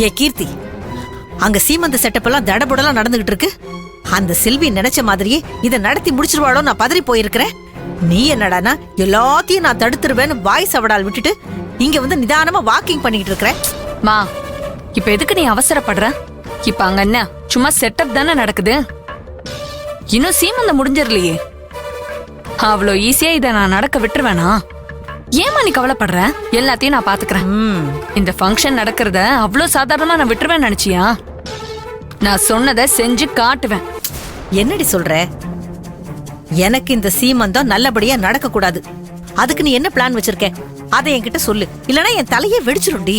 ஏ கீர்த்தி, அங்க சீமந்த செட்டப் எல்லாம் தடபுடலாம் நடந்துகிட்டு இருக்கு. அந்த செல்வி நினைச்ச மாதிரியே இதை நடத்தி முடிச்சிருவாளோ நான் பதறி போயிருக்கிறேன். நீ என்னடானா எல்லாத்தையும் நான் தடுத்துருவேன்னு வாய் சவடால் விட்டுட்டு இங்க வந்து நிதானமா வாக்கிங் பண்ணிட்டு இருக்கிற. மா, இப்ப எதுக்கு நீ அவசரப்படுற? இப்ப அங்க என்ன சும்மா செட்டப் தானே நடக்குது. இன்னும் சீமந்தம் முடிஞ்சிடலையே. அவ்வளோ ஈஸியா இதை நான் நடக்க விட்டுருவேனா? ஏமா நீ கவலைப்படுற? எல்லாத்தையும் நான் பாத்துக்கிறேன். இந்த ஃபங்க்ஷன் நடக்கிறத அவ்வளோ சாதாரணமா நான் விட்டுருவேன் நினைச்சியா? நான் சொன்னதை செஞ்சு காட்டுவேன். என்னடி சொல்ற? எனக்கு இந்த சீமந்தம் நல்லபடியா நடக்க கூடாது. அதுக்கு நீ என்ன பிளான் வச்சிருக்க? அதை என்கிட்ட சொல்லு, இல்லனா என் தலையே வெடிச்சிரும்டி.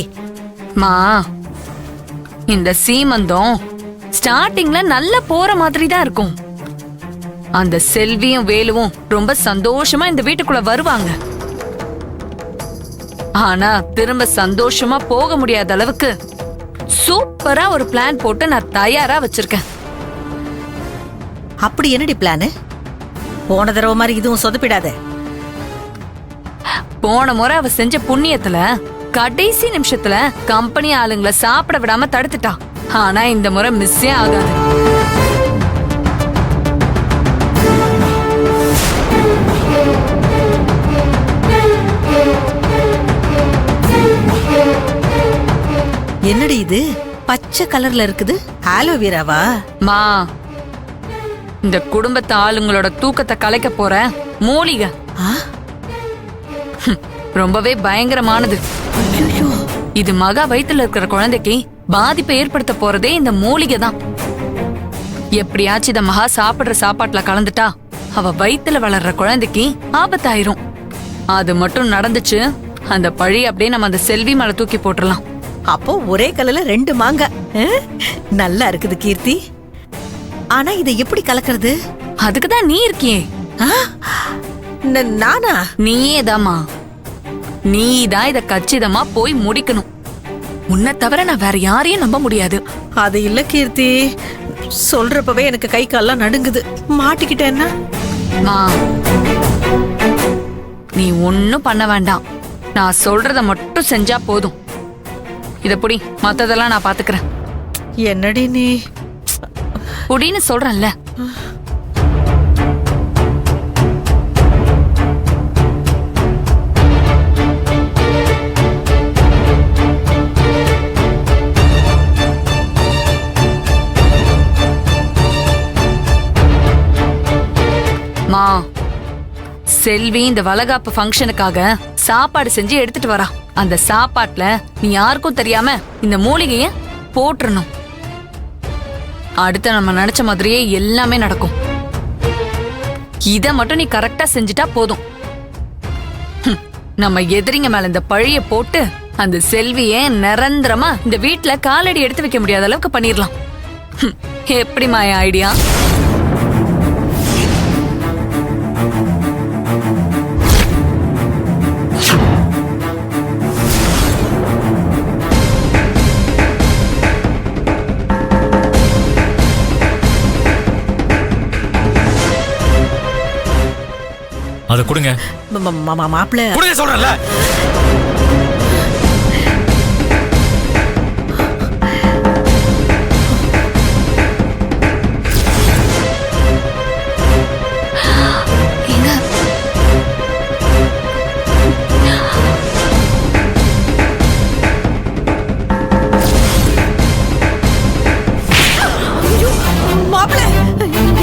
மா, இந்த சீமந்தம் ஸ்டார்டிங்ல நல்ல போற மாதிரி தான் இருக்கும். அந்த செல்வியும் வேலுவும் ரொம்ப சந்தோஷமா இந்த வீட்டுக்குள்ள வருவாங்க. ஆனா திரும்ப சந்தோஷமா போக முடியாத அளவுக்கு சூப்பரா ஒரு பிளான் போட்டு நான் தயாரா வச்சிருக்கேன். அப்படி என்னடி பிளானு? போன தடவை மாதிரி இதுவும் சொதப்பிடாத. போன முறை அவ செஞ்ச புண்ணியத்துல கடைசி நிமிஷத்துல கம்பெனி ஆளுங்களை சாப்பிட விடாம தடுத்துட்டா. ஆனா இந்த முறை மிஸ்ஸே ஆகாது. என்னடி இது பச்சை கலர்ல இருக்குது? ஆலோவேராவா? மா, இந்த குடும்பத்து ஆளுங்களோட தூக்கத்தை கலைக்க போற மூலிகை. ரொம்பவே பயங்கரமானது. இது மகா வயித்துல இருக்கிற குழந்தைக்கு பாதிப்பை ஏற்படுத்த போறதே இந்த மூலிகை தான். எப்படியாச்சும் இத மகா சாப்பிடுற சாப்பாட்டுல கலந்துட்டா அவ வயித்துல வளர்ற குழந்தைக்கு ஆபத்தாயிரும். அது மட்டும் நடந்துச்சு, அந்த பழி அப்படியே நம்ம அந்த செல்வி மேல தூக்கி போட்டுடலாம். அப்போ ஒரே கல்லுல ரெண்டு மாங்காய். நல்லா இருக்குது கீர்த்தி. ஆனா இதை எப்படி கலக்கிறது? அதுக்குதான் நீ இருக்கியே. நானா? நீயேதாமா. நீதான் இத கச்சிதமா போய் முடிக்கணும். உன்னை தவிர நான் வேற யாரையும் நம்ப முடியாது. அது இல்ல கீர்த்தி, சொல்றப்பவே எனக்கு கை கால்லாம் நடுங்குது. மாட்டிக்கிட்டேன்னா? மா, நீ ஒன்னும் பண்ண வேண்டாம். நான் சொல்றத மட்டும் செஞ்சா போதும். இத புடி, மத்ததெல்லாம் நான் பாத்துக்கிறேன். என்னடி நீ? புடின்னு சொல்றேன்ல. மா, செல்வி இந்த வளகாப்பு ஃபங்க்ஷனுக்காக சாப்பாடு செஞ்சு எடுத்துட்டு வரா. அந்த சாப்பாட்டுல நீ யாருக்கும் தெரியாம இந்த மூலிகைய போட்டுறணும். அடுத்து நம்ம நினைச்ச மாதிரியே எல்லாமே நடக்கும். இத மட்டும் நீ கரெக்டா செஞ்சுட்டா போதும். நம்ம எதிரிங்க மேல இந்த பழிய போட்டு அந்த செல்விய நிரந்தரமா இந்த வீட்டுல காலடி எடுத்து வைக்க முடியாத அளவுக்கு பண்ணிடலாம். எப்படி மாயா ஐடியா? அத கொடுங்க. மாப்பிள்ள கொடுங்க சொல்றேன்ல.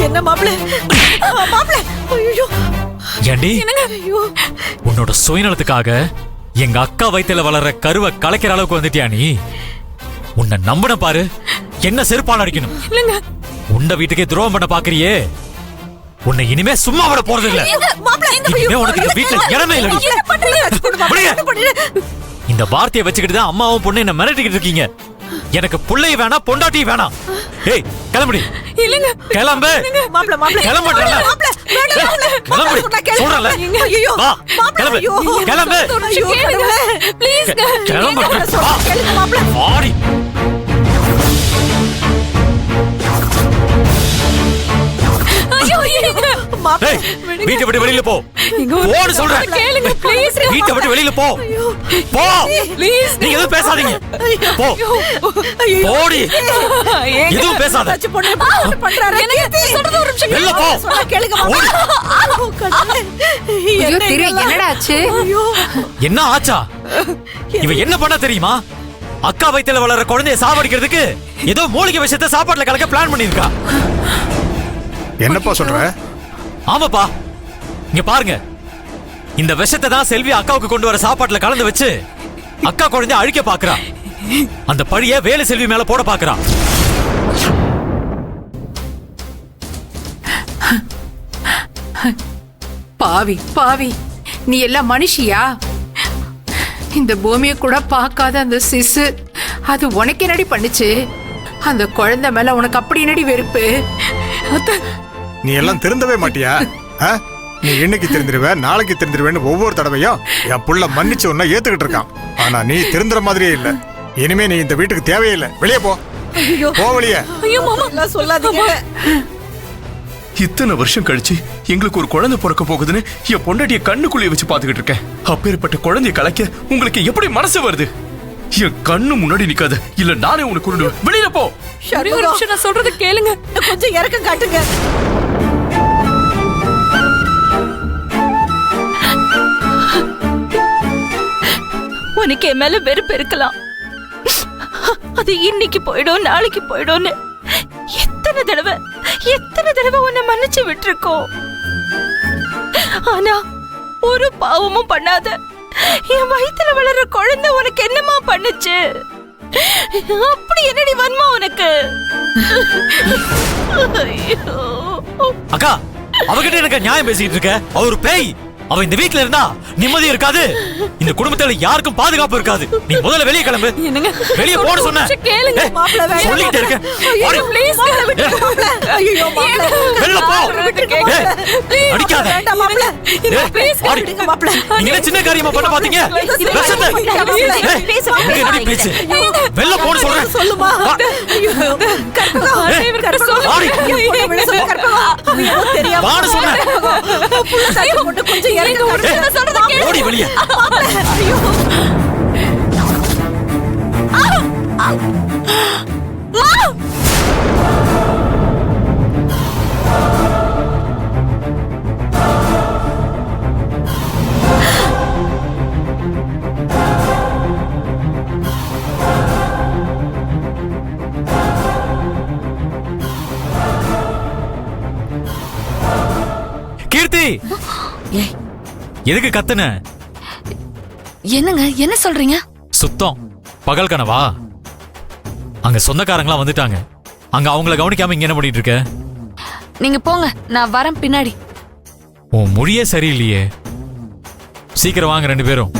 என்ன மாப்பிள்ள? மாப்பிள்ள ஐயோ! ஏண்டி, உன்னோட சுயநலத்துக்காக எங்க அக்கா வயித்துல வளர்ற கருவை கலைக்கிற அளவுக்கு வந்துட்டியா நீ? உன்னை நம்பன பாரு, என்ன செருப்பால் அடிக்கணும். உன்ன வீட்டுக்கே துரோகம் பண்ண பாக்குறியே, உன்னை இனிமே சும்மா விட போறது இல்ல. இனிமே உனக்கு இந்த வீட்டுல இடமே இல்ல. இந்த வார்த்தையை வச்சுக்கிட்டு தான் அம்மாவும் பொண்ணு என்ன மிரட்டிக்கிட்டு இருக்கீங்க. எனக்கு புள்ளைய வேணா, பொண்டாட்டி வேணாம். ஏய் கிளம்புடி. இல்லங்க கிளம்பு. மாப்ள மாப்ள கிளம்புடா. மாப்ள கிளம்பு சொல்றல. ஐயோ வா கிளம்பு. கிளம்பு ப்ளீஸ். கிளம்பு. கேளுங்க மாப்ள. ஆடி. ஐயோ ஏய், வீட்டை விட்டு வெளியில போ. போன்னு சொல்றேன். கேளுங்க ப்ளீஸ். வீட்டை விட்டு வெளியில போ. போ. ப்ளீஸ். நீங்க எதுவும் பேசாதீங்க. போ. போடி. எதுவும் பேசாத. தச்சு பொண்ணு பண்றாரு. எனக்கு சொல்றது ஒரு நிமிஷம் வெளில போ. சொன்னா கேளுங்க ஓடி. ஐயோ திரு என்னடா ஆச்சு? என்ன ஆச்சா? இவ என்ன பண்ண தெரியுமா? அக்கா வயித்துல வளர்ற குழந்தைய சாவடிக்கிறதுக்கு ஏதோ மூலிகை விஷயத்தை சாப்பாட்டுல கலக்க பிளான் பண்ணிருக்கா. என்னப்பா சொல்ற? ஆமாப்பா, இங்க பாருங்க. இந்த விஷத்தை தான் செல்வி அக்காவுக்கு கொண்டு வர சாப்பாட்டுல கலந்து வச்சு அக்கா குழந்தைய அழிக்க பாக்குறா. அந்த பழிய வேலு செல்வி மேல போட பாக்குறா. பாவி பாவி, நீ எல்லாம் மனுஷியா? இந்த பூமியை கூட பார்க்காத அந்த சிசு அது உனக்கு என்னடி பண்ணுச்சு? அந்த குழந்தை மேல உனக்கு அப்படி என்னடி வெறுப்பு? நீ எல்லாம் திருந்தவே மாட்டியா? ஆ? நீ இன்னைக்கு திருந்திருவ, நாளைக்கு திருந்திருவேன்னு ஒவ்வொரு தடவையும் என் புள்ள மன்னிச்சு உன்ன ஏத்துக்கிட்டு இருக்கான். ஆனா நீ திருந்துற மாதிரியே இல்ல. இனிமே நீ இந்த வீட்டுக்கு தேவையே இல்லை. வெளியே போ. போ வெளியே. ஐயோ மாமா எல்லாம் சொல்லாதீங்க. இத்தனை வருஷம் கழிச்சு எங்களுக்கு ஒரு குழந்தை பிறக்க போகுதுன்னு என் பொண்டாட்டிய கண்ணுக்குள்ளே வச்சு பாத்துக்கிட்டு இருக்கேன். அப்பேற்பட்ட குழந்தைய கலைக்க உங்களுக்கு எப்படி மனசு வருது? என் கண்ணு முன்னாடி நிக்காத, இல்ல நானே உனக்கு கொண்டுடுவேன். வெளியில போ. ஒரே ஒரு நிமிஷம் நான் சொல்றது கேளுங்க. கொஞ்சம் இறக்கம் காட்டுங்க. உனக்கு என் மேல வெறுப்பு இருக்கலாம். அது இன்னைக்கு போயிடும் நாளைக்கு போயிடும்னு எத்தனை தடவை உன்னை மன்னிச்சு விட்டுருக்கோம். ஆனா ஒரு பாவமும் பண்ணாத என் வயித்துல வளர்ற குழந்தை உனக்கு என்னமா பண்ணுச்சு? அப்படி என்னடி வன்மா உனக்கு? ஐயோ. அக்கா, அவகிட்ட எனக்கு நியாயம் பேசிட்டு இருக்க. அவ ஒரு பேய். அவ இந்த வீட்ல இருந்தா நிம்மதி இருக்காது. இந்த குடும்பத்துல யாருக்கும் பாதுகாப்பு இருக்காது. நீ முதல்ல வெளியே கிளம்பு. என்னங்க? வெளியே போட சொன்னேன். கேளுங்க. ஏய், மாப்பிள வேண்டாம். சொல்லிட்டே இருக்கேன். ஐயோ, ஓடி. please, மாப்பிள விட்டுருங்க மாப்பிள. ஐயோ, மாப்பிள. வெளில போ. விட்டுருங்க ஏய், மாப்பிள. அடிக்காத. வேண்டாம் மாப்பிள. ஏய், please, ஓடி. விட்டுருங்க மாப்பிள. நீங்க என்ன சின்ன காரியமா பண்ண பாத்தீங்க? விஷத்தை. ஏய், இங்க என்னடி பேச்சு? வெளில போன்னு சொல்றேன். சொல்லுமா. வா. ஐயோ, கற்பகம். ஏய், கற்பகம். ஓடி. என் பொண்ணை விட சொல்லு, கற்பகம். ஐயோ, தெரியாம. வான்னு சொன்னேன். கற்பகம். புள்ள தச்சு பொண்ணு கொஞ்சம் இறக்கம் காட்டுங்க. ஏய், ஓடி வெளியே. மாப்பிள. ஐயோ. கீர்த்தி, எதுக்கு கத்துன? என்னங்க என்ன சொல்றீங்க? சுத்தம் பகல் கனவா? அங்க சொந்தக்காரங்களா வந்துட்டாங்க. அங்க அவங்கள கவனிக்காம இங்க என்ன பண்ணிட்டு இருக்க? நீங்க போங்க, நான் வரேன் பின்னாடி. உன் மொழியே சரியில்லையே. சீக்கிரம் வாங்க ரெண்டு பேரும்.